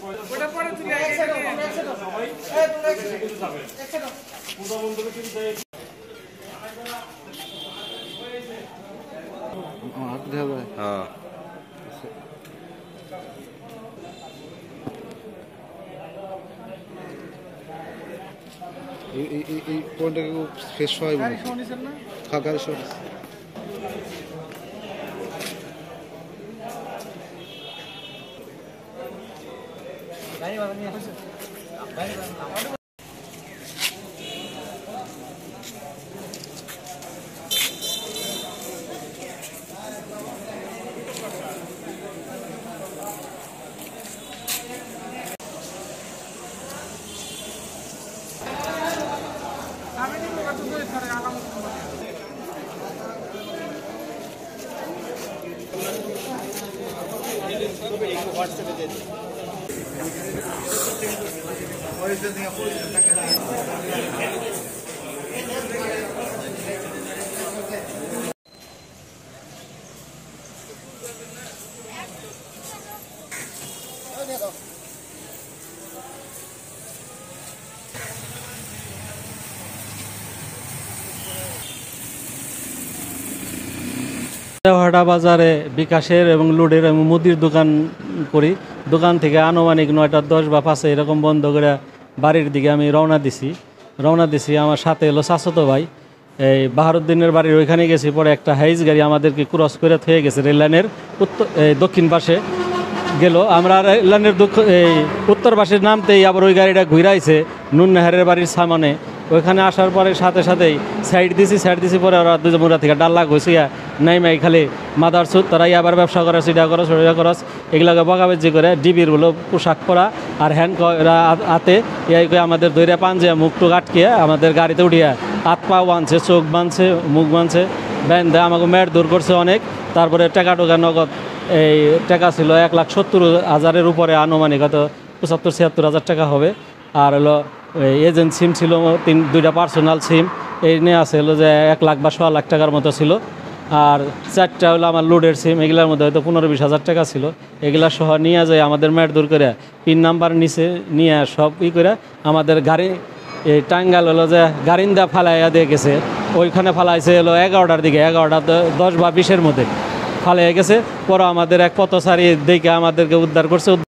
এই পয়েন্টটাকে ফ্রেশ হয় গাড়ি শো দেওহাটা বাজারে বিকাশের এবং লুডের এবং মুদির দোকান করি। দোকান থেকে আনুমানিক 9টা 10 বা 5 এরকম বন্ধ করে বাড়ির দিকে আমি রওনা দিছি। আমার সাথে এলো চাচাতো ভাই, এই বাহারুদ্দিনের বাড়ির ওইখানে গেছি। পরে একটা হাইস গাড়ি আমাদেরকে ক্রস করে থয়ে গেছে রেললাইনের দক্ষিণ পাশে গেল। আমরা রেললাইনের উত্তর পাশে নামতেই আবার ওই গাড়িটা ঘুরাইছে নুননাহারের বাড়ির সামনে। ওইখানে আসার পরে সাথে সাথেই সাইড দিছি পরে ওরা দুজোরা থেকে ডাল্লা ঘুষিয়া নাইমাই খালি মাদার সুদ তারাই আবার ব্যবসা করে সিডা করস এগুলোকে বকাবেজি করে ডিবির হলো পোশাক পরা আর হ্যান্ড হাতে এই আমাদের দৈরা পাঞ্জে মুখ টুক আটকে আমাদের গাড়িতে উঠিয়া হাত পা বাঁধছে, চোখ বাঁধছে, মুখ বাঁধছে, ব্যান্ডে আমাকে ম্যাট দূর করছে অনেক। তারপরে টাকা টোকা নগদ এই টাকা ছিল 1,70,000-এর উপরে, আনুমানিক হয়তো 75-76 টাকা হবে। আর হলো এজেন্ট সিম ছিল 2টা পার্সোনাল সিম, এই নিয়ে আছে হলো যে 1 লাখ বা 1.25 লাখ টাকার মতো ছিল। আর 4টা হলো আমার লোডের সিম, এগুলোর মধ্যে হয়তো 15-20 টাকা ছিল। এগুলা সহ নিয়ে যায় আমাদের ম্যাট দূর করে পিন নাম্বার নিচে নিয়ে সব করে আমাদের গাড়ি এই টাঙ্গাল হলো যে গারিন্দা ফালাইয়া দিয়ে গেছে। ওইখানে ফালাইছে হলো 11টার দিকে, 11টা 10 বা 20-এর মধ্যে ফালাইয়া গেছে। পরে আমাদের এক পথচারী দেখে আমাদেরকে উদ্ধার করছে।